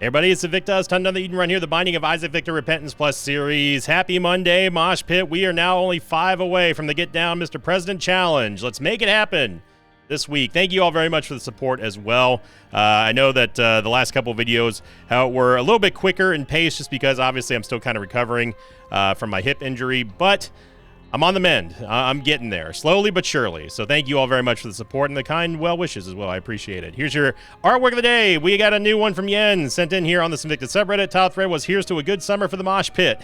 Hey everybody, it's Invictus. Time to the Eden Run here, the Binding of Isaac Victor Repentance Plus series. Happy Monday, Mosh Pit. We are now only 5 away from the Get Down Mr. President Challenge. Let's make it happen this week. Thank you all very much for the support as well. I know that the last couple of videos were a little bit quicker in pace just because obviously I'm still kind of recovering from my hip injury, but I'm on the mend. I'm getting there, slowly but surely. So thank you all very much for the support and the kind well wishes as well. I appreciate it. Here's your artwork of the day. We got a new one from Yen sent in here on the Invictus subreddit. Title thread was, "Here's to a good summer for the Mosh Pit."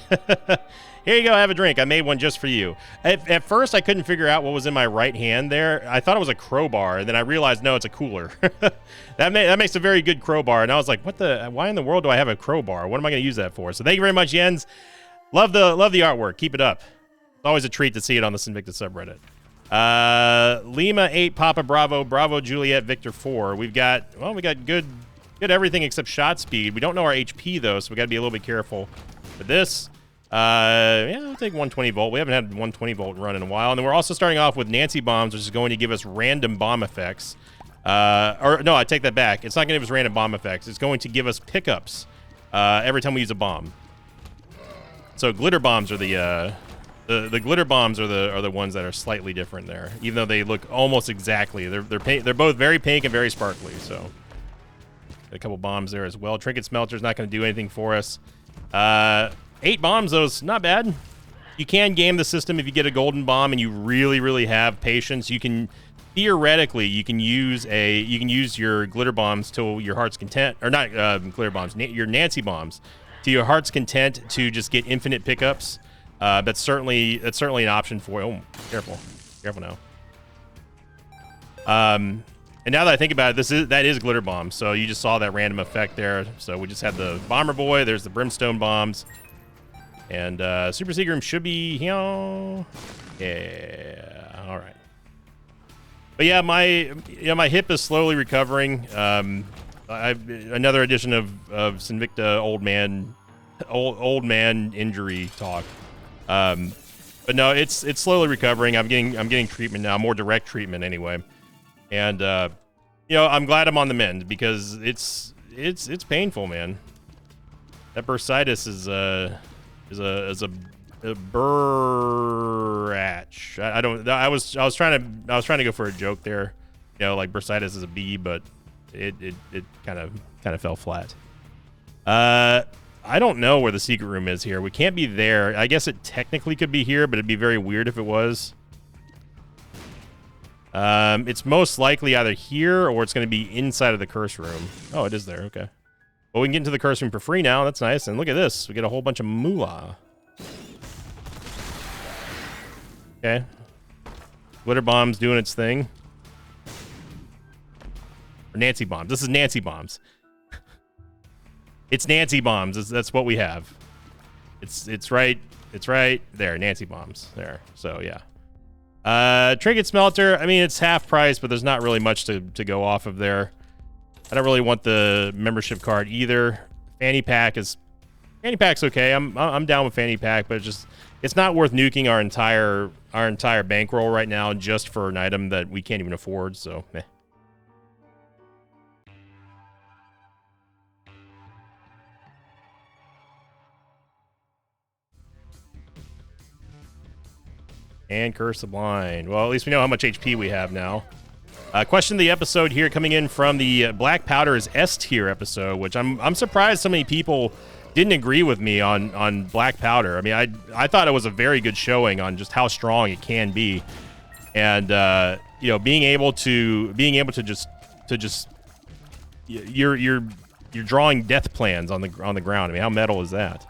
Here you go, have a drink. I made one just for you. At first, I couldn't figure out what was in my right hand there. I thought it was a crowbar, and then I realized, no, it's a cooler. That makes a very good crowbar, and I was like, why in the world do I have a crowbar? What am I going to use that for? So thank you very much, Jens. Love the artwork. Keep it up. It's always a treat to see it on the Invictus subreddit. Lima 8, Papa Bravo Juliet Victor 4. We got good everything except shot speed. We don't know our HP though, so we got to be a little bit careful with this. Yeah, I'll take 120 volt. We haven't had 120 volt run in a while. And then we're also starting off with Nancy bombs, which is going to give us random bomb effects. Or no, I take that back. It's not going to give us random bomb effects. It's going to give us pickups every time we use a bomb. So glitter bombs are the glitter bombs are the ones that are slightly different there, even though they look almost exactly. They're both very pink and very sparkly. So got a couple bombs there as well. Trinket Smelter's not going to do anything for us. 8 bombs, those not bad. You can game the system if you get a golden bomb and you really have patience. You can theoretically use your glitter bombs to your heart's content, or not glitter bombs, your Nancy bombs to your heart's content to just get infinite pickups. That's certainly an option for you. Oh, careful now. And now that I think about it, that is glitter bomb. So you just saw that random effect there. So we just had the Bomber Boy. There's the Brimstone bombs, and Super Seagram should be here. Yeah, all right. But yeah, my hip is slowly recovering. Another edition of Sinvicta old man injury talk. But no, it's slowly recovering. I'm getting treatment now, more direct treatment anyway. And I'm glad I'm on the mend because it's painful, man. That bursitis is a burratch. I was trying to go for a joke there, like bursitis is a bee, but it kind of fell flat. I don't know where the secret room is here. We can't be there. I guess it technically could be here, but it'd be very weird if it was. It's most likely either here or it's going to be inside of the curse room. Oh, it is there. Okay. Well, we can get into the curse room for free now. That's nice. And look at this. We get a whole bunch of moolah. Okay. Glitter bombs doing its thing. Or Nancy bombs. This is Nancy bombs. It's Nancy bombs. That's what we have. It's right there. Nancy bombs there. So yeah. Trinket Smelter. I mean, it's half price, but there's not really much to go off of there. I don't really want the membership card either. Fanny Pack's okay. I'm down with Fanny Pack, but it's not worth nuking our entire bankroll right now just for an item that we can't even afford. So. Eh. And Curse the Blind. Well, at least we know how much HP we have now. Question of the episode here coming in from the Black Powder's S tier episode, which I'm surprised so many people didn't agree with me on Black Powder. I mean, I thought it was a very good showing on just how strong it can be, and being able to just you're drawing death plans on the ground. I mean, how metal is that?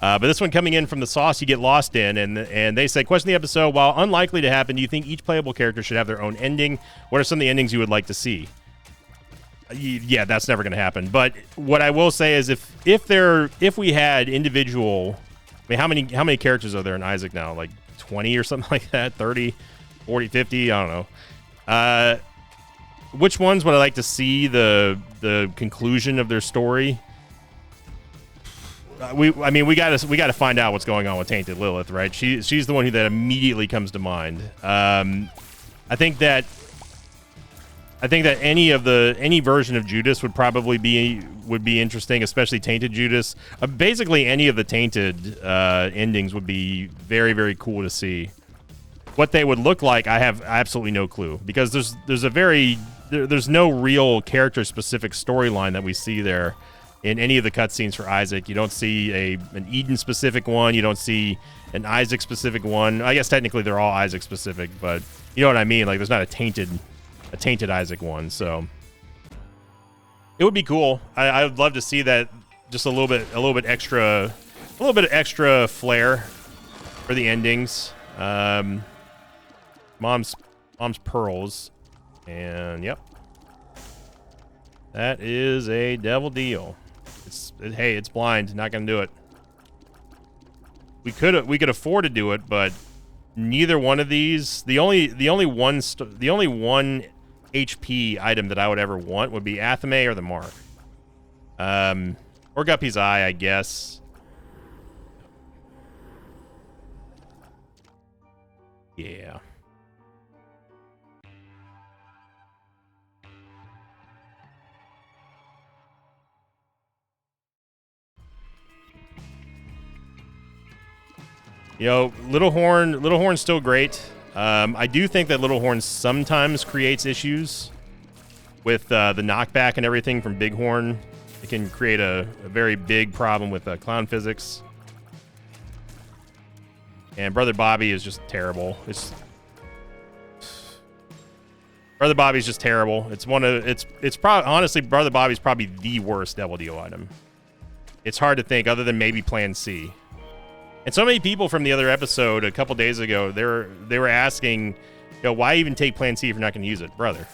But this one coming in from the sauce you get lost in, and they say, question of the episode, while unlikely to happen, do you think each playable character should have their own ending? What are some of the endings you would like to see? Yeah, that's never going to happen. But what I will say is if we had individual, I mean, how many characters are there in Isaac now? Like 20 or something like that? 30, 40, 50? I don't know. Which ones would I like to see the conclusion of their story? We gotta find out what's going on with Tainted Lilith, right? She's the one that immediately comes to mind. I think that I think that any version of Judas would probably be interesting, especially Tainted Judas. Basically, any of the Tainted endings would be very, very cool to see. What they would look like, I have absolutely no clue, because there's no real character specific storyline that we see there in any of the cutscenes for Isaac. You don't see an Eden specific one. You don't see an Isaac specific one. I guess technically they're all Isaac specific, but you know what I mean. Like there's not a tainted Isaac one. So it would be cool. I would love to see that. Just a little bit extra flair for the endings. Mom's pearls, and yep, that is a devil deal. Hey, it's blind. Not gonna do it. We could afford to do it, but neither one of these. The only one HP item that I would ever want would be Athame or the Mark, or Guppy's Eye, I guess. Yeah. You know, Little Horn's still great. I do think that Little Horn sometimes creates issues with the knockback and everything from Big Horn. It can create a very big problem with clown physics. And Brother Bobby is just terrible. Brother Bobby's just terrible. It's probably, honestly, Brother Bobby's probably the worst Devil Deal item. It's hard to think other than maybe Plan C. And so many people from the other episode a couple days ago, they were asking, you know, why even take Plan C if you're not going to use it? Brother.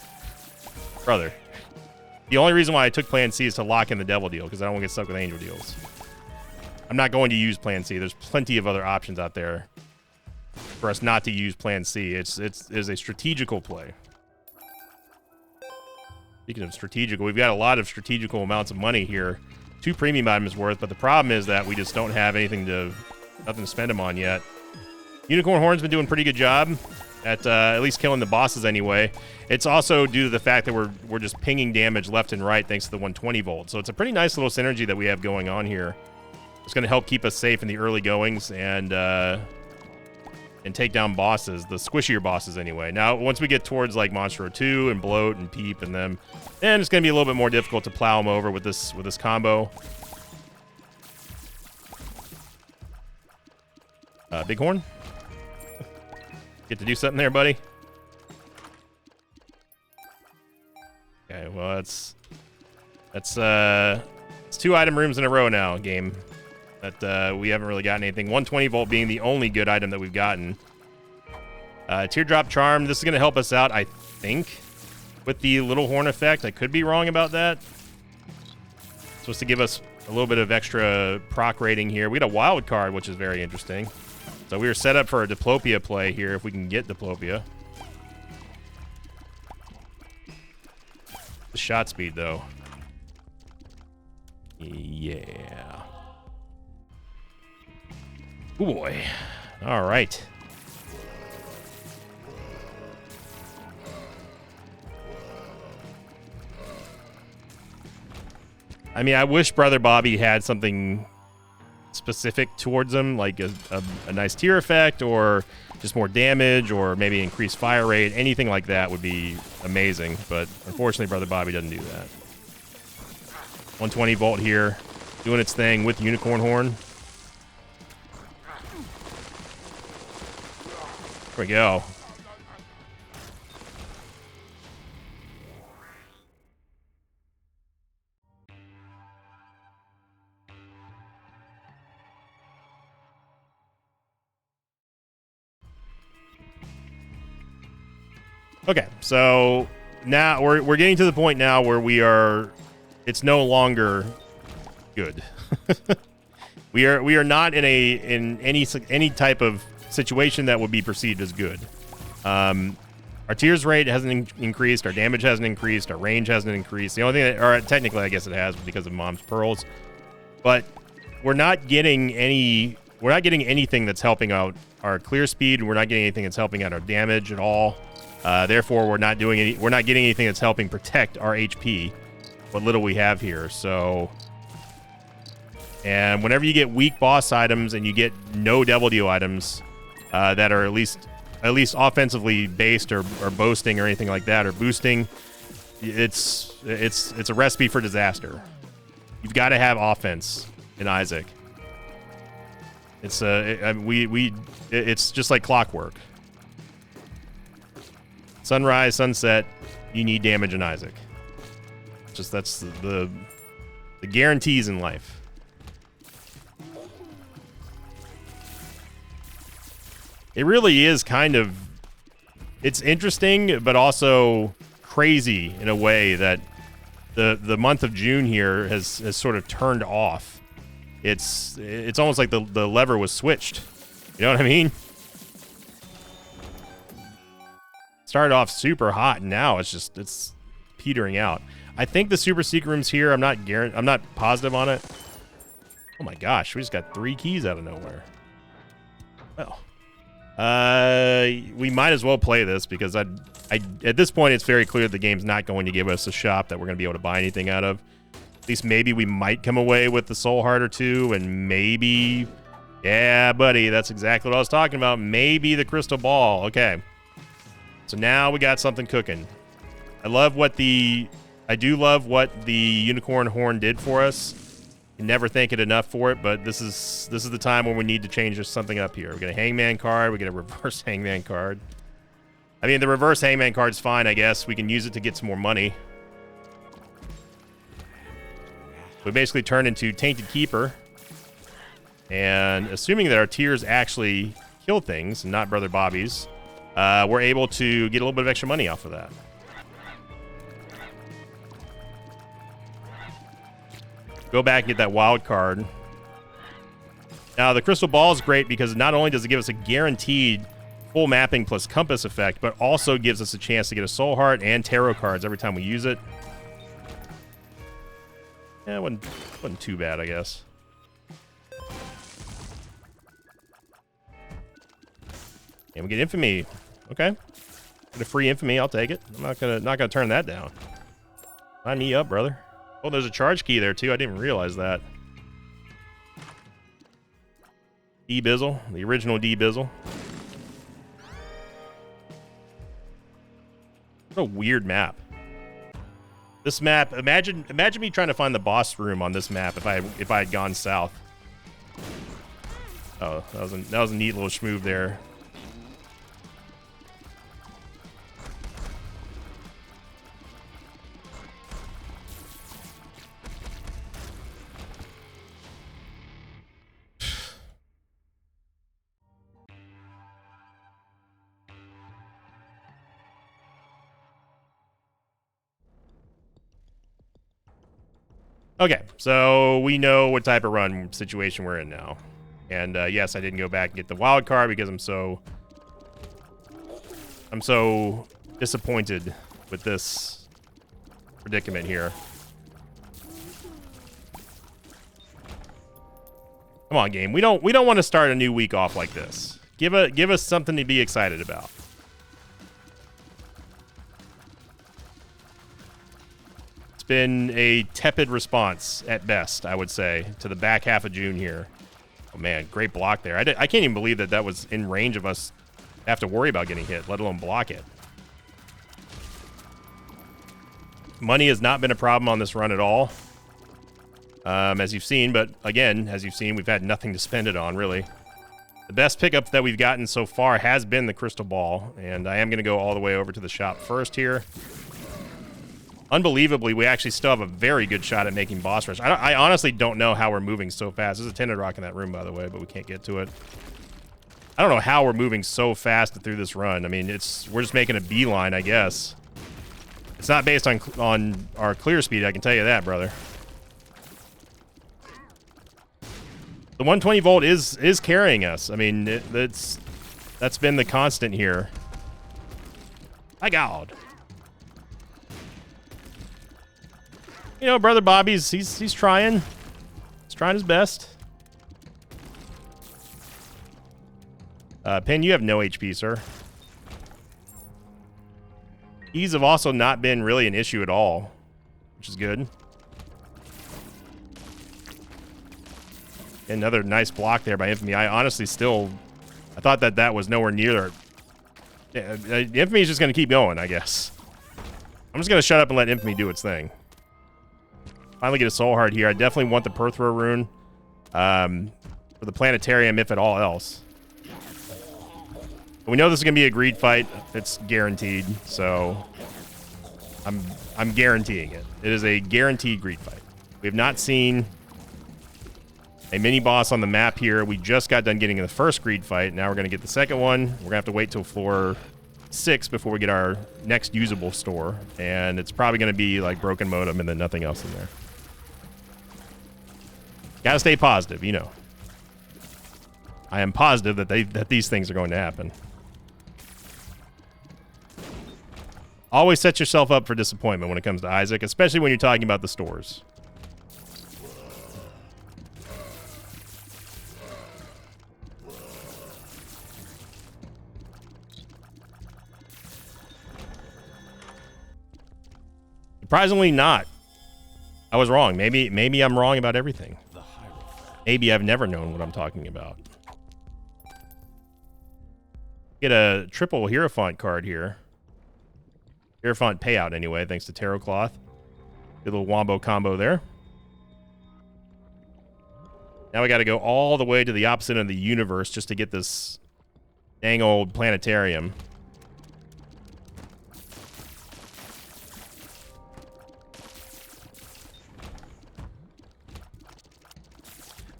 The only reason why I took Plan C is to lock in the Devil Deal, because I don't want to get stuck with Angel Deals. I'm not going to use Plan C. There's plenty of other options out there for us not to use Plan C. It is a strategical play. Speaking of strategical, we've got a lot of strategical amounts of money here. 2 premium items worth, but the problem is that we just don't have nothing to spend them on yet. Unicorn Horn's been doing a pretty good job at least killing the bosses anyway. It's also due to the fact that we're just pinging damage left and right thanks to the 120 volt. So it's a pretty nice little synergy that we have going on here. It's going to help keep us safe in the early goings and take down bosses, the squishier bosses anyway. Now, once we get towards like Monstro 2 and Bloat and Peep and them, then it's going to be a little bit more difficult to plow them over with this combo. Bighorn, get to do something there, buddy. Okay, well it's 2 item rooms in a row now, game. That we haven't really gotten anything. 120 volt being the only good item that we've gotten. Teardrop Charm. This is going to help us out, I think, with the Little Horn effect. I could be wrong about that. It's supposed to give us a little bit of extra proc rating here. We got a wild card, which is very interesting. So we were set up for a Diplopia play here if we can get Diplopia. The shot speed, though. Yeah. Oh boy. All right. I mean, I wish Brother Bobby had something specific towards him, like a nice tier effect or just more damage or maybe increased fire rate. Anything like that would be amazing, but unfortunately Brother Bobby doesn't do that. 120 volt here, doing its thing with Unicorn Horn. There we go. Okay, so now we're getting to the point now where it's no longer good. we are not in any type of situation that would be perceived as good. Our tears rate hasn't increased, our damage hasn't increased, our range hasn't increased. The only thing or technically I guess it has because of Mom's Pearls, but we're not getting anything that's helping out our clear speed. We're not getting anything that's helping out our damage at all. Therefore, we're not getting anything that's helping protect our HP, what little we have here. So, and whenever you get weak boss items and you get no Devil Deal items that are at least offensively based or boasting or anything like that, or boosting, it's a recipe for disaster. You've got to have offense in Isaac. It's it's just like clockwork. Sunrise, sunset, you need damage in Isaac. That's the guarantees in life. It really is it's interesting, but also crazy in a way that the month of June here has sort of turned off. It's almost like the lever was switched. You know what I mean? Started off super hot, and now it's petering out. I think the super secret room's here. I'm not positive on it. Oh my gosh, we just got 3 keys out of nowhere. Well, we might as well play this because at this point it's very clear the game's not going to give us a shop that we're going to be able to buy anything out of. At least maybe we might come away with the Soul Heart or 2, and maybe, yeah, buddy, that's exactly what I was talking about. Maybe the Crystal Ball. Okay. So now we got something cooking. I do love what the Unicorn Horn did for us. You never thank it enough for it, but this is the time when we need to change something up here. We get a Hangman card, we get a reverse Hangman card. I mean, the reverse Hangman card's fine, I guess. We can use it to get some more money. We basically turn into Tainted Keeper. And assuming that our tiers actually kill things and not Brother Bobby's, we're able to get a little bit of extra money off of that. Go back and get that wild card. Now, the Crystal Ball is great because not only does it give us a guaranteed full mapping plus compass effect, but also gives us a chance to get a Soul Heart and Tarot cards every time we use it. Yeah, it wasn't too bad, I guess. And we get Infamy. Okay. Get a free Infamy, I'll take it. I'm not gonna turn that down. Sign me up, brother. Oh, there's a charge key there too. I didn't even realize that. D-Bizzle, the original D-Bizzle. What a weird map. This map, imagine me trying to find the boss room on this map if I had gone south. Oh, that was a neat little schmoove there. Okay, so we know what type of run situation we're in now. And yes, I didn't go back and get the wild card because I'm so disappointed with this predicament here. Come on, game. We don't want to start a new week off like this. Give us something to be excited about. Been a tepid response at best, I would say, to the back half of June here. Oh man, great block there. I can't even believe that was in range of us to have to worry about getting hit, let alone block it. Money has not been a problem on this run at all, as you've seen, but again, as you've seen, we've had nothing to spend it on, really. The best pickup that we've gotten so far has been the Crystal Ball, and I am going to go all the way over to the shop first here. Unbelievably, we actually still have a very good shot at making boss rush. I honestly don't know how we're moving so fast. There's a Tinted Rock in that room, by the way, but we can't get to it. I don't know how we're moving so fast through this run. I mean, we're just making a beeline, I guess. It's not based on our clear speed, I can tell you that, brother. The 120 volt is carrying us. I mean, that's been the constant here. My God. You know, Brother Bobby's he's trying. He's trying his best. Pin, you have no HP, sir. Keys have also not been really an issue at all, which is good. Another nice block there by Infamy. I honestly I thought that was nowhere near. Infamy is just going to keep going, I guess. I'm just going to shut up and let Infamy do its thing. Finally get a Soul Heart here. I definitely want the Perthro rune for the Planetarium, if at all else. But we know this is going to be a greed fight. It's guaranteed, so I'm guaranteeing it. It is a guaranteed greed fight. We have not seen a mini boss on the map here. We just got done getting the first greed fight. Now we're going to get the second one. We're going to have to wait till floor 6 before we get our next usable store. And it's probably going to be like broken modem and then nothing else in there. Gotta stay positive, you know. I am positive that these things are going to happen. Always set yourself up for disappointment when it comes to Isaac, especially when you're talking about the stores. Surprisingly not. I was wrong. Maybe I'm wrong about everything. Maybe I've never known what I'm talking about. Get a triple Hierophant card here. Hierophant payout anyway, thanks to Tarot Cloth. Get a little wombo combo there. Now we got to go all the way to the opposite of the universe just to get this dang old planetarium.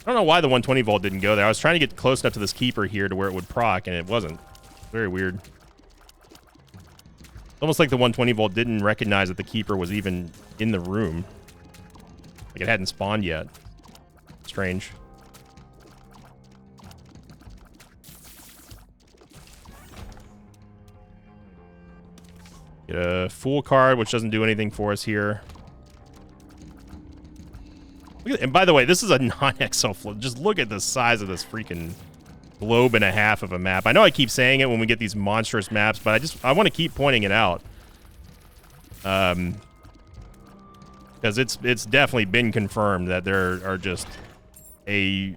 I don't know why the 120 volt didn't go there. I was trying to get close enough to this keeper here to where it would proc, and it wasn't. Very weird. It's almost like the 120 volt didn't recognize that the keeper was even in the room. Like it hadn't spawned yet. Strange. Get a Fool card, which doesn't do anything for us here. And by the way, this is a non-XL float. Just look at the size of this freaking globe and a half of a map. I know I keep saying it when we get these monstrous maps, but I want to keep pointing it out. Because it's definitely been confirmed that there are just a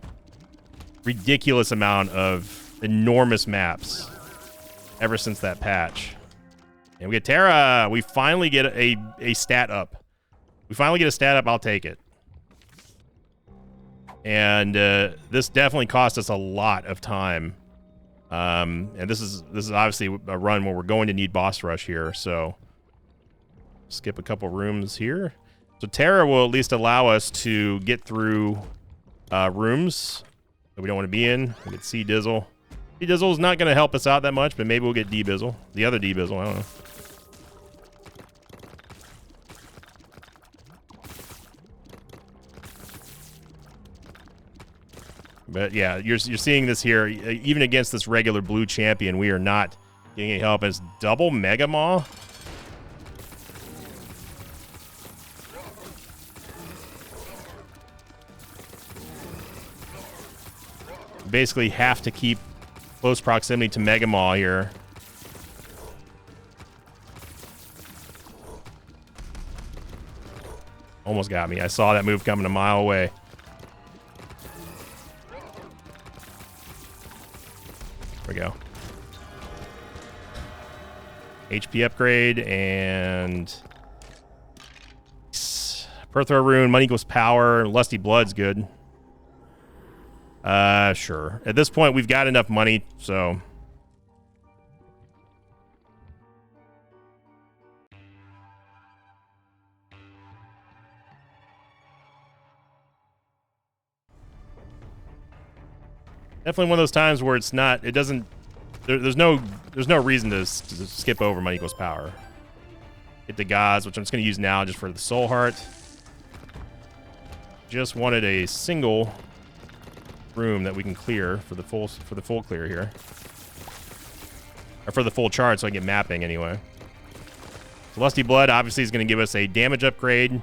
ridiculous amount of enormous maps ever since that patch. And we get Terra. We finally get a stat up. We finally get a stat up. I'll take it. And this definitely cost us a lot of time. And this is obviously a run where we're going to need boss rush here. So skip a couple rooms here. So Terra will at least allow us to get through rooms that we don't want to be in. We'll get C Dizzle. C Dizzle is not going to help us out that much, but maybe we'll get D Bizzle. The other D Bizzle, I don't know. But yeah, you're seeing this here. Even against this regular blue champion, we are not getting any help. It's double Mega Maw. Basically have to keep close proximity to Mega Maw here. Almost got me. I saw that move coming a mile away. There we go. HP upgrade and Perthro rune, money equals power, Lusty Blood's good. Sure. At this point, we've got enough money, so. Definitely one of those times where it's not, it doesn't, there's no reason to skip over money equals power. Get the Gauze, which I'm just going to use now just for the Soul Heart. Just wanted a single room that we can clear for the full clear here. Or for the full chart so I can get mapping anyway. So Lusty Blood obviously is going to give us a damage upgrade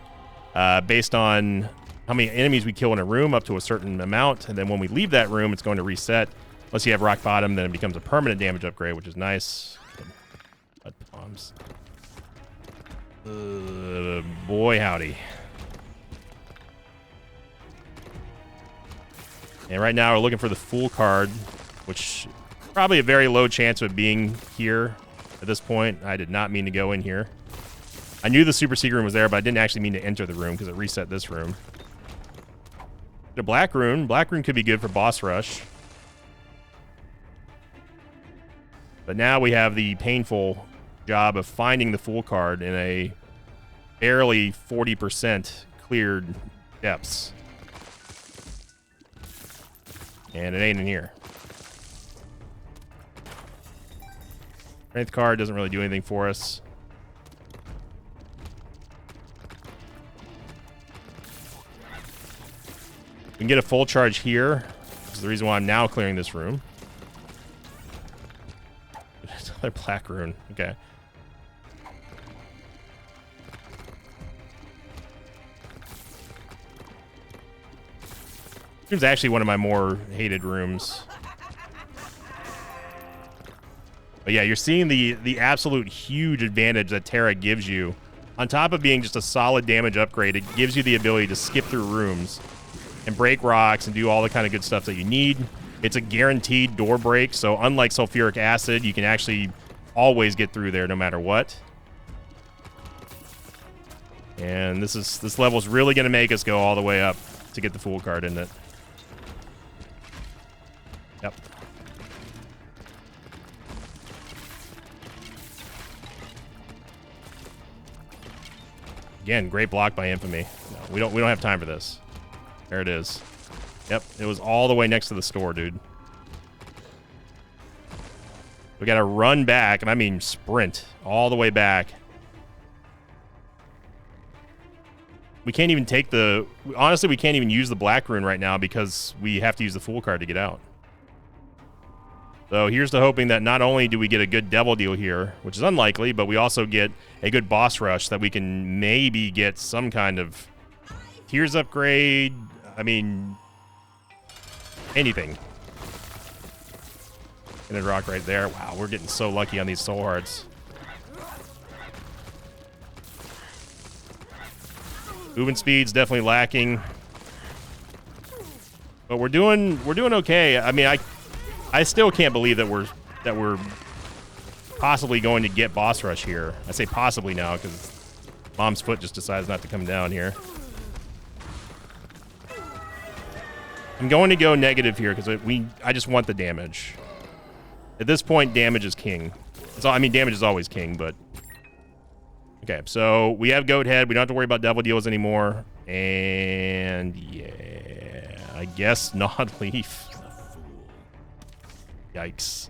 based on how many enemies we kill in a room up to a certain amount, and then when we leave that room, it's going to reset. Unless you have Rock Bottom, then it becomes a permanent damage upgrade, which is nice. Blood bombs. Boy, howdy. And right now we're looking for the Fool card, which probably a very low chance of being here at this point. I did not mean to go in here. I knew the super secret room was there, but I didn't actually mean to enter the room because it reset this room. The black rune. Black rune could be good for boss rush. But now we have the painful job of finding the Fool card in a barely 40% cleared depths. And it ain't in here. Strength card doesn't really do anything for us. We can get a full charge here, which is the reason why I'm now clearing this room. Another black rune. Okay. This room's actually one of my more hated rooms. But yeah, you're seeing the absolute huge advantage that Terra gives you. On top of being just a solid damage upgrade, it gives you the ability to skip through rooms and break rocks and do all the kind of good stuff that you need. It's a guaranteed door break, so unlike sulfuric acid, you can actually always get through there no matter what. And this level is really going to make us go all the way up to get the Fool card, isn't it? Yep. Again, great block by Infamy. No, we don't have time for this. There it is. Yep, it was all the way next to the store, dude. We gotta run back, and I mean sprint all the way back. We can't even take the... Honestly, we can't even use the black rune right now because we have to use the Fool card to get out. So here's to hoping that not only do we get a good devil deal here, which is unlikely, but we also get a good boss rush that we can maybe get some kind of tears upgrade. I mean, anything. And then rock right there. Wow, we're getting so lucky on these soul hearts. Movement speed's definitely lacking. But we're doing okay. I mean, I still can't believe that we're possibly going to get boss rush here. I say possibly now because Mom's foot just decides not to come down here. I'm going to go negative here because I just want the damage. At this point, damage is king. I mean, damage is always king, but... Okay, so we have Goat Head. We don't have to worry about devil deals anymore. And yeah, I guess Nod Leaf. Yikes.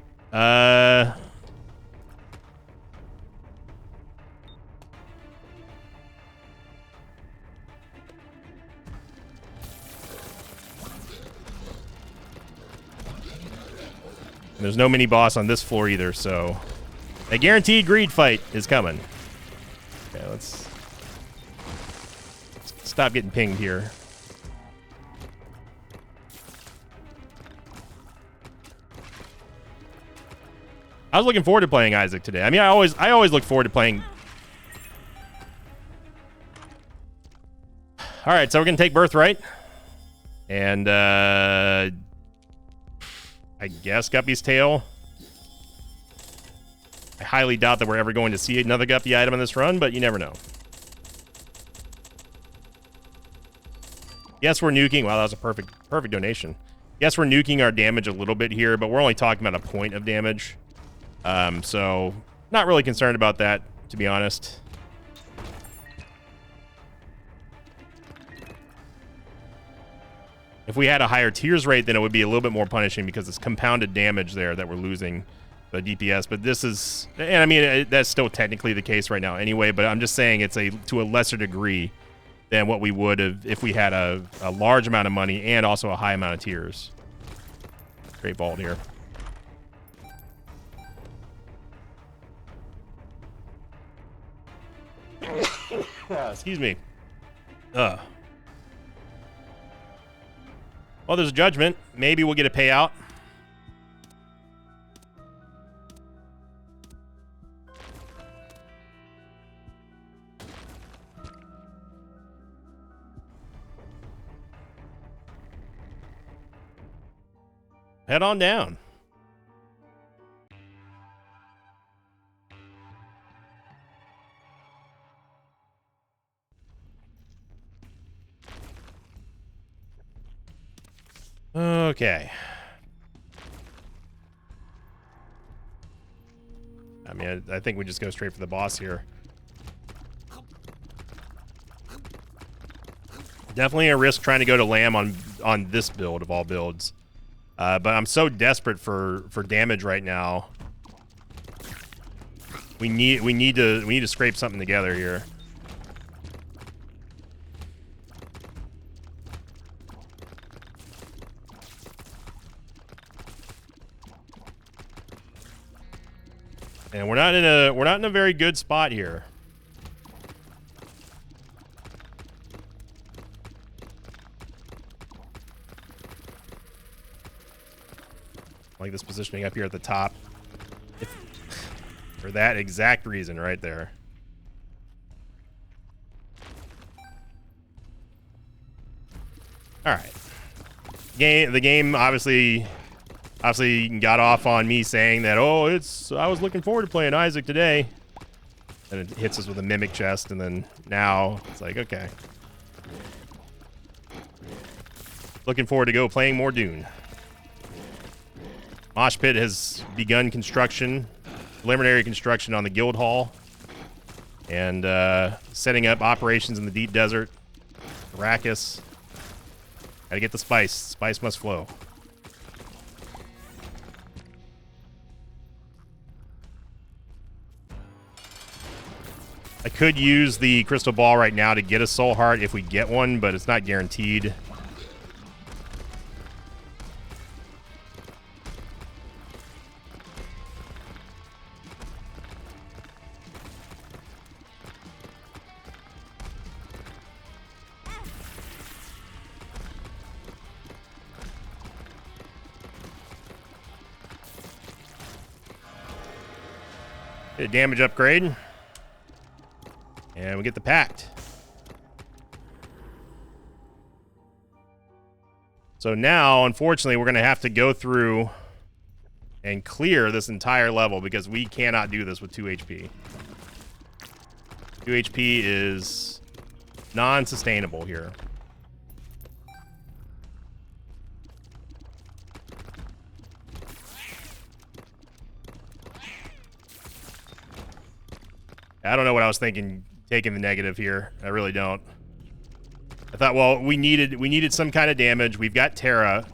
There's no mini boss on this floor either, so a guaranteed greed fight is coming. Okay, let's stop getting pinged here. I was looking forward to playing Isaac today. I mean, I always look forward to playing. All right, so we're gonna take Birthright, and I guess Guppy's Tail. I highly doubt that we're ever going to see another Guppy item in this run, but you never know. Yes, we're nuking. Wow, that was a perfect donation. Yes, we're nuking our damage a little bit here, but we're only talking about a point of damage. So not really concerned about that, to be honest. If we had a higher tears rate, then it would be a little bit more punishing because it's compounded damage there that we're losing the DPS. But this is, and I mean, that's still technically the case right now anyway, but I'm just saying it's to a lesser degree than what we would have if we had a large amount of money and also a high amount of tears. Great vault here. Excuse me. Well, there's a judgment. Maybe we'll get a payout. head on down. Okay. I mean, I think we just go straight for the boss here. Definitely a risk trying to go to lamb on this build of all builds. But I'm so desperate for damage right now. We need to scrape something together here. And we're not in a very good spot here. I like this positioning up here at the top. For that exact reason right there. All right. The game obviously got off on me saying that, oh, I was looking forward to playing Isaac today. And it hits us with a mimic chest, and then now it's like, okay. Looking forward to go playing more Dune. Mosh Pit has begun construction, preliminary construction on the guild hall, and setting up operations in the deep desert. Arrakis. Gotta get the spice. Spice must flow. I could use the crystal ball right now to get a soul heart if we get one, but it's not guaranteed. Get a damage upgrade. And we get the pact. So now, unfortunately, we're going to have to go through and clear this entire level because we cannot do this with 2 HP. 2 HP is non-sustainable here. I don't know what I was thinking taking the negative here. I really don't. I thought, well, we needed some kind of damage. We've got Terra,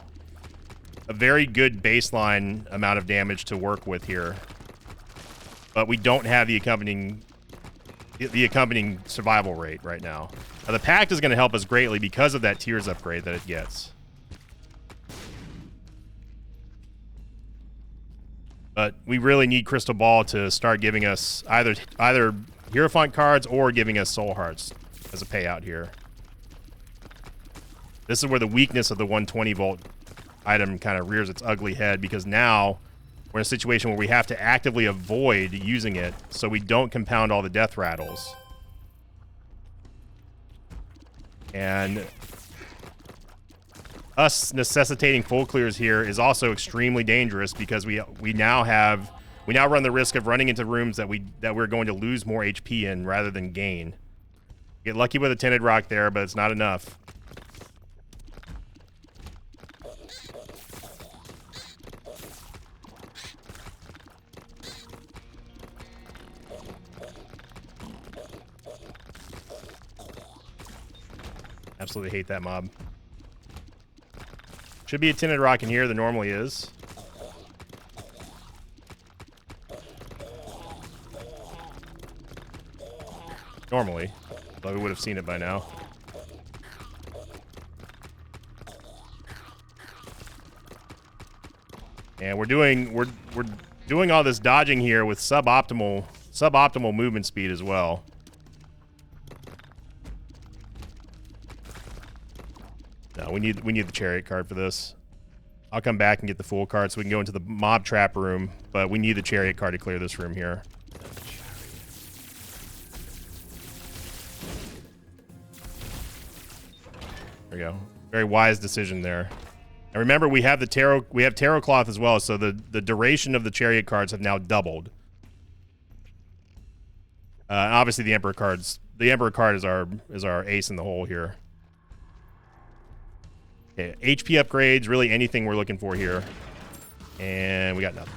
a very good baseline amount of damage to work with here, but we don't have the accompanying survival rate right now. Now the pact is going to help us greatly because of that tears upgrade that it gets. But we really need Crystal Ball to start giving us either Hierophant cards or giving us Soul Hearts as a payout here. This is where the weakness of the 120 volt item kind of rears its ugly head, because now we're in a situation where we have to actively avoid using it so we don't compound all the death rattles. And us necessitating full clears here is also extremely dangerous because we now run the risk of running into rooms that we're going to lose more HP in rather than gain. Get lucky with a tinted rock there, but it's not enough. Absolutely hate that mob. Should be a tinted rock in here. There normally is. Normally. But we would have seen it by now. And we're doing all this dodging here with suboptimal movement speed as well. No, we need the chariot card for this. I'll come back and get the full card so we can go into the mob trap room, but we need the chariot card to clear this room here. There we go. Very wise decision there. And remember, we have tarot cloth as well, so the duration of the chariot cards have now doubled. And obviously the Emperor card is our ace in the hole here. Okay, HP upgrades, really anything we're looking for here. And we got nothing.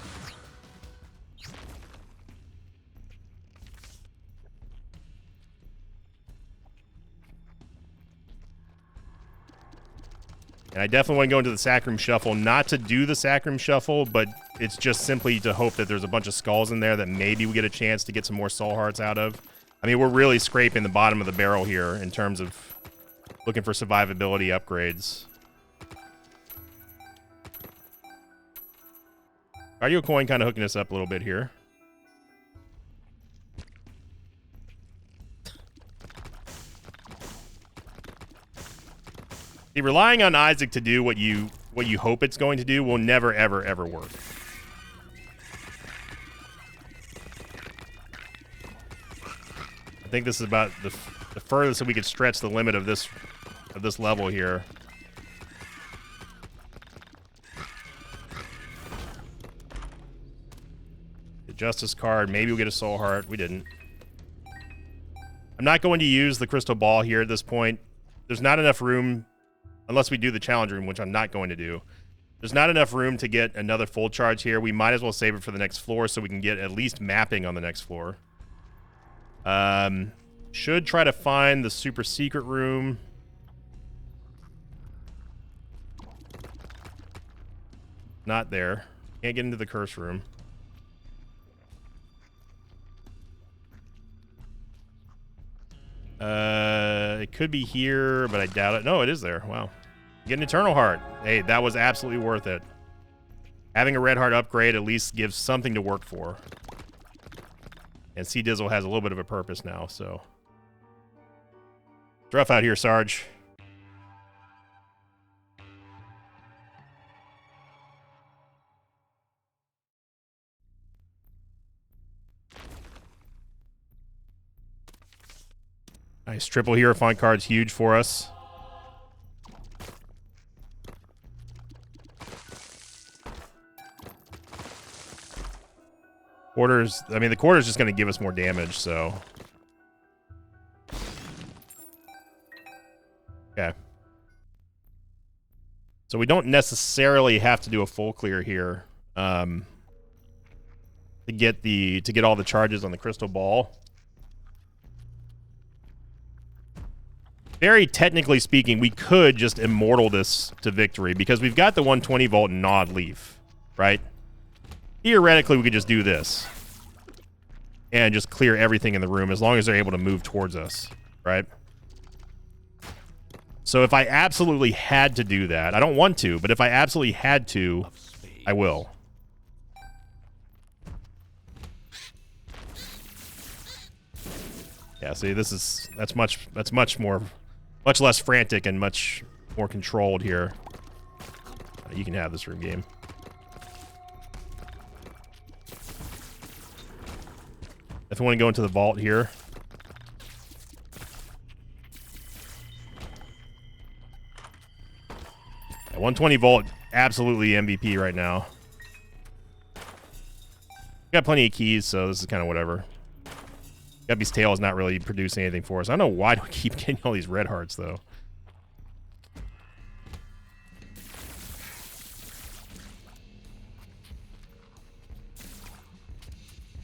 And I definitely want to go into the Sacrum Shuffle, not to do the Sacrum Shuffle, but it's just simply to hope that there's a bunch of skulls in there that maybe we get a chance to get some more soul hearts out of. I mean, we're really scraping the bottom of the barrel here in terms of looking for survivability upgrades. Cardio Coin kind of hooking us up a little bit here. See, relying on Isaac to do what you hope it's going to do will never, ever, ever work. I think this is about the furthest that we could stretch the limit of this level here. The Justice card, maybe we'll get a soul heart. We didn't. I'm not going to use the crystal ball here at this point. There's not enough room. Unless we do the challenge room, which I'm not going to do. There's not enough room to get another full charge here. We might as well save it for the next floor so we can get at least mapping on the next floor. Should try to find the super secret room. Not there. Can't get into the curse room. It could be here, but I doubt it. No, it is there. Wow. Get an Eternal Heart. Hey, that was absolutely worth it. Having a Red Heart upgrade at least gives something to work for. And C Dizzle has a little bit of a purpose now, so. It's rough out here, Sarge. Nice triple Hierophant card's huge for us. Quarters, I mean, the quarter's just going to give us more damage, so. Okay. So we don't necessarily have to do a full clear here to get all the charges on the crystal ball. Very technically speaking, we could just immortal this to victory because we've got the 120 volt Gnawed Leaf, right? Theoretically, we could just do this and just clear everything in the room as long as they're able to move towards us, right? So if I absolutely had to do that, I don't want to, but if I absolutely had to, I will. Yeah, see, that's much less frantic and much more controlled here. You can have this room game. If I want to go into the vault here. Yeah, 120 volt, absolutely MVP right now. Got plenty of keys, so this is kind of whatever. Guppy's tail is not really producing anything for us. I don't know why do we keep getting all these red hearts, though.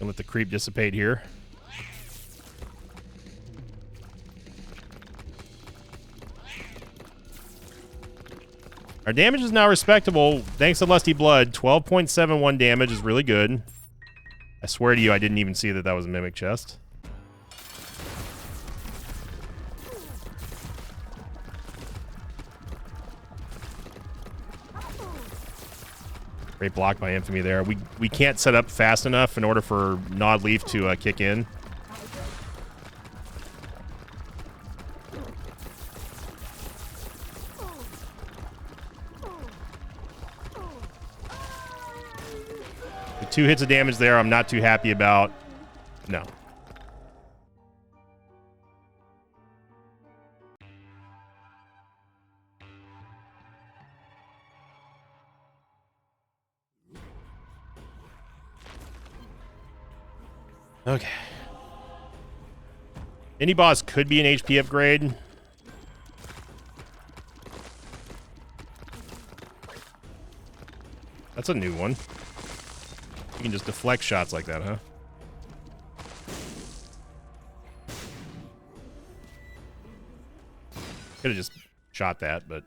And let the creep dissipate here. Our damage is now respectable. Thanks to Lusty Blood. 12.71 damage is really good. I swear to you, I didn't even see that was a Mimic chest. Great block by Infamy there. We can't set up fast enough in order for Gnawed Leaf to kick in. The 2 hits of damage there I'm not too happy about. No. Okay. Any boss could be an HP upgrade. That's a new one. You can just deflect shots like that, huh? Could have just shot that, but...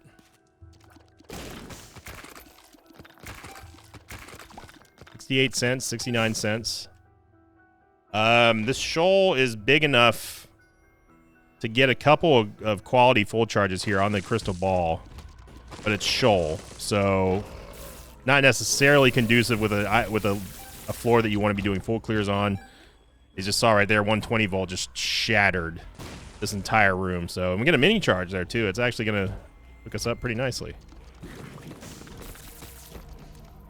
$0.68, 69 cents. This shoal is big enough to get a couple of quality full charges here on the crystal ball, but it's shoal, so not necessarily conducive with a floor that you want to be doing full clears on. You just saw right there, 120 volt just shattered this entire room. So we get a mini charge there too. It's actually gonna hook us up pretty nicely.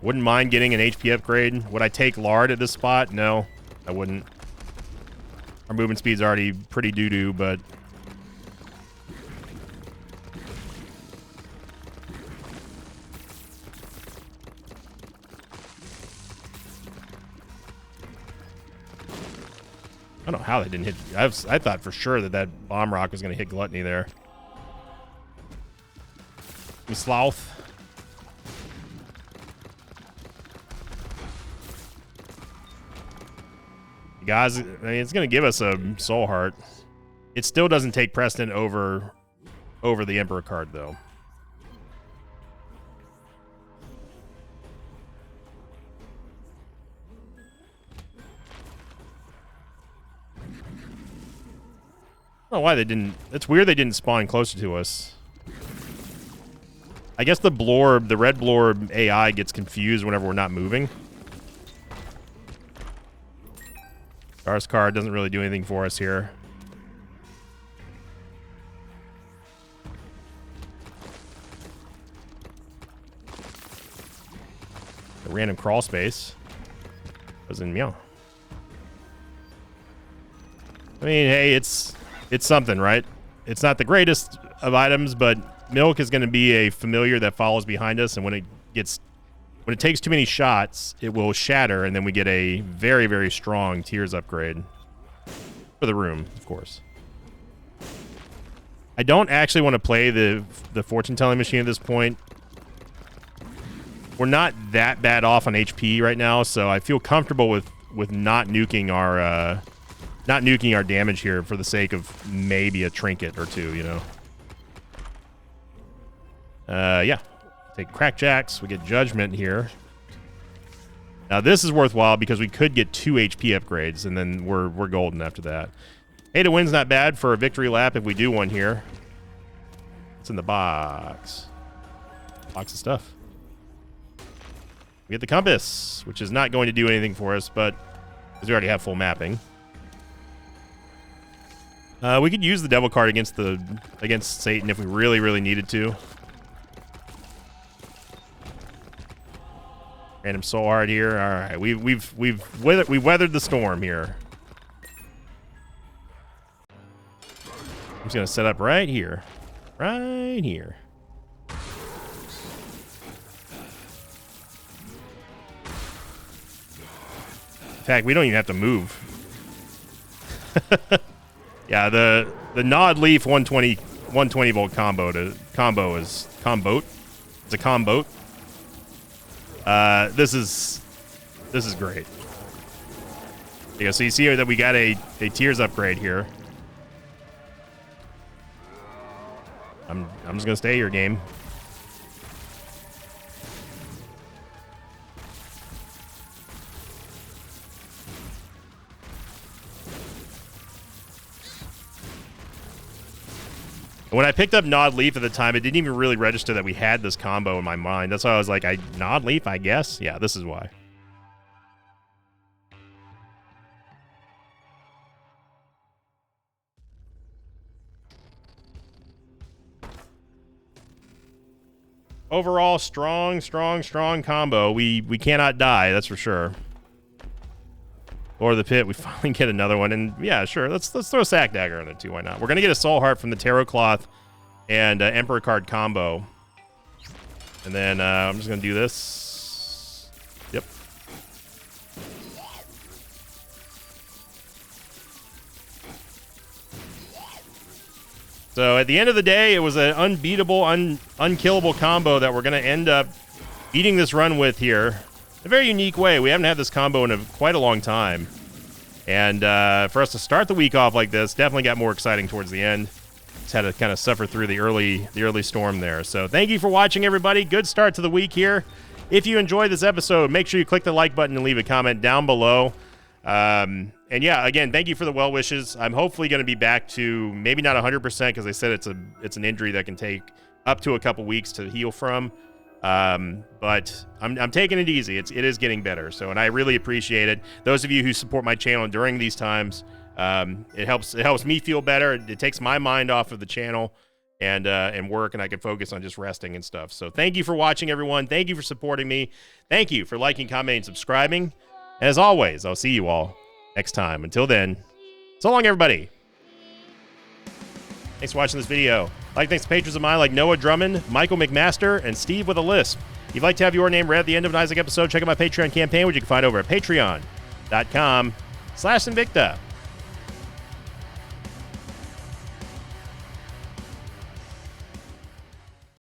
Wouldn't mind getting an HP upgrade. Would I take lard at this spot? No, I wouldn't. Our movement speed's already pretty doo-doo, but... I don't know how they didn't hit... I thought for sure that bomb rock was going to hit Gluttony there. Sloth. Guys, I mean, it's going to give us a Soul Heart. It still doesn't take precedent over the Emperor card, though. I don't know why they didn't... It's weird they didn't spawn closer to us. I guess the Blorb, the red Blorb AI gets confused whenever we're not moving. Gar's card doesn't really do anything for us here. A random crawl space. Doesn't meow. I mean, hey, it's something, right? It's not the greatest of items, but milk is going to be a familiar that follows behind us, and when it takes too many shots, it will shatter, and then we get a very, very strong Tears upgrade. For the room, of course. I don't actually want to play the fortune-telling machine at this point. We're not that bad off on HP right now, so I feel comfortable with not nuking our damage here for the sake of maybe a trinket or two, you know. Yeah. Take crackjacks. We get judgment here. Now this is worthwhile because we could get 2 HP upgrades, and then we're golden after that. 8 to win's not bad for a victory lap if we do one here. What's in the box? Box of stuff. We get the compass, which is not going to do anything for us, but because we already have full mapping. We could use the devil card against Satan if we really, really needed to. Random Soul Heart here. All right, we've weathered the storm here. I'm just gonna set up right here, right here. In fact, we don't even have to move. Yeah, the Nod Leaf 120 volt combo is combo. It's a combo. This is great. Yeah, so you see that we got a Tears upgrade here. I'm just gonna stay here, game. When I picked up Nod Leaf at the time, it didn't even really register that we had this combo in my mind. That's why I was like, Nod Leaf, I guess? Yeah, this is why. Overall, strong combo. We cannot die, that's for sure. Or the pit, we finally get another one, and yeah, sure. Let's throw Sack Dagger in there too. Why not? We're gonna get a Soul Heart from the Tarot Cloth and Emperor card combo, and then I'm just gonna do this. Yep. So at the end of the day, it was an unbeatable, unkillable combo that we're going to end up eating this run with here. A very unique way. We haven't had this combo in quite a long time. And for us to start the week off like this, definitely got more exciting towards the end. Just had to kind of suffer through the early storm there. So thank you for watching, everybody. Good start to the week here. If you enjoyed this episode, make sure you click the like button and leave a comment down below. And yeah, again, thank you for the well wishes. I'm hopefully going to be back to maybe not 100% because they said it's an injury that can take up to a couple weeks to heal from. But I'm taking it easy. It is getting better. So, and I really appreciate it. Those of you who support my channel during these times, it helps me feel better. It takes my mind off of the channel and work, and I can focus on just resting and stuff. So thank you for watching, everyone. Thank you for supporting me. Thank you for liking, commenting, and subscribing. As always, I'll see you all next time. Until then, so long, everybody. Thanks for watching this video. Thanks to patrons of mine like Noah Drummond, Michael McMaster, and Steve with a Lisp. If you'd like to have your name read at the end of an Isaac episode, check out my Patreon campaign, which you can find over at patreon.com/Sinvicta.